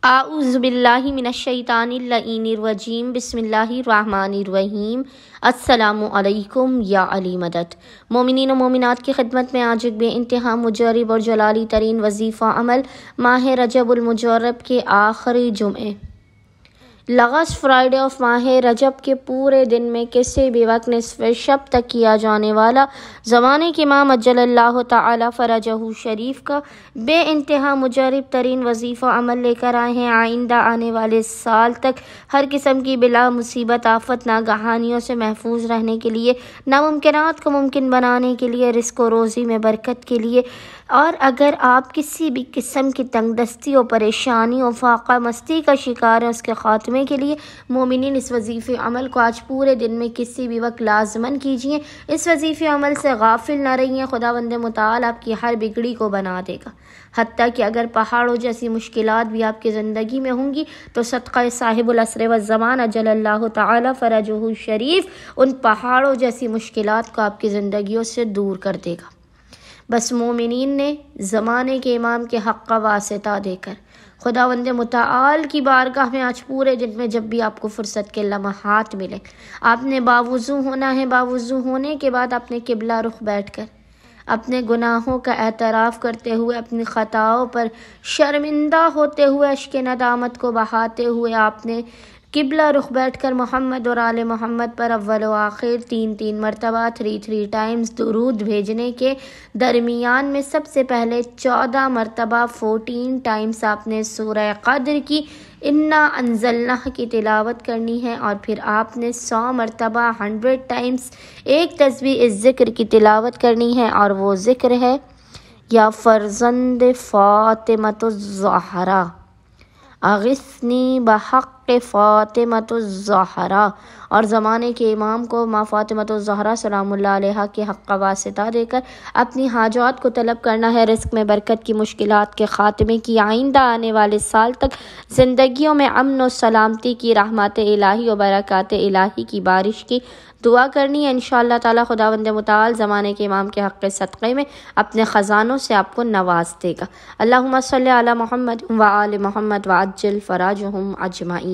اعوذ باللہ من الشیطان اللعین الرجیم بسم اللہ الرحمن الرحیم۔ السلام علیکم یا علی مدد۔ مومنین و مومنات کی خدمت میں آج ایک بے انتہا مجرب اور جلالی ترین وظیفہ عمل ماہ رجب المجرب کے آخری جمعے لغز فرائیڈے آف ماہ رجب کے پورے دن میں کسی بھی وقت نصف شب تک کیا جانے والا زمانے کے امام اجل اللہ تعالی فرجہ شریف کا بے انتہا مجرب ترین وظیفہ عمل لے کر آئے ہیں۔ آئندہ آنے والے سال تک ہر قسم کی بلا مصیبت آفت ناگہانیوں سے محفوظ رہنے کے لیے، ناممکنات کو ممکن بنانے کے لیے، رزق و روزی میں برکت کے لیے، اور اگر آپ کسی بھی قسم کی تنگ دستی و پریشانی و فاقہ مستی کا شکار ہیں، اس کے خاتمے کے لیے مومنین اس وظیفے عمل کو آج پورے دن میں کسی بھی وقت لازماً کیجیے۔ اس وظیفے عمل سے غافل نہ رہیے، خداوند متعال آپ کی ہر بگڑی کو بنا دے گا۔ حتیٰ کہ اگر پہاڑوں جیسی مشکلات بھی آپ کی زندگی میں ہوں گی تو صدقہ صاحب العصر والزمان اجل اللہ تعالی فرجہ شریف ان پہاڑوں جیسی مشکلات کو آپ کی زندگیوں سے دور کر دے گا۔ بس مومنین نے زمانے کے امام کے حق کا واسطہ دے کر خداوند متعال کی بارگاہ میں آج پورے دن میں جب بھی آپ کو فرصت کے لمحات ملیں، آپ نے باوضو ہونا ہے۔ باوضو ہونے کے بعد اپنے قبلہ رخ بیٹھ کر اپنے گناہوں کا اعتراف کرتے ہوئے، اپنی خطاؤں پر شرمندہ ہوتے ہوئے، اشک ندامت کو بہاتے ہوئے آپ نے قبلہ رخ بیٹھ کر محمد اور آل محمد پر اول و آخر 3 مرتبہ 3 ٹائمز درود بھیجنے کے درمیان میں سب سے پہلے 14 مرتبہ 14 ٹائمز آپ نے سورہ قدر کی انا انزلناہ کی تلاوت کرنی ہے، اور پھر آپ نے 100 مرتبہ 100 ٹائمز ایک تسبیح اس ذکر کی تلاوت کرنی ہے، اور وہ ذکر ہے یا فرزند فاطمۃ الزہرا اغثنی بحق فاطمۃ الزہرا، اور زمانے کے امام کو ماں فاطمۃ الزہرا سلام اللہ علیہا کے حق کا واسطہ دے کر اپنی حاجات کو طلب کرنا ہے، رزق میں برکت کی، مشکلات کے خاتمے کی، آئندہ آنے والے سال تک زندگیوں میں امن و سلامتی کی، رحمت الہی و برکات الہی کی بارش کی دعا کرنی ہے۔ انشاءاللہ تعالی خداوند متعال زمانے کے امام کے حق کے صدقے میں اپنے خزانوں سے آپ کو نواز دے گا۔ اللہم صلی علی محمد و آل محمد وعجل فراجہم اجمعین۔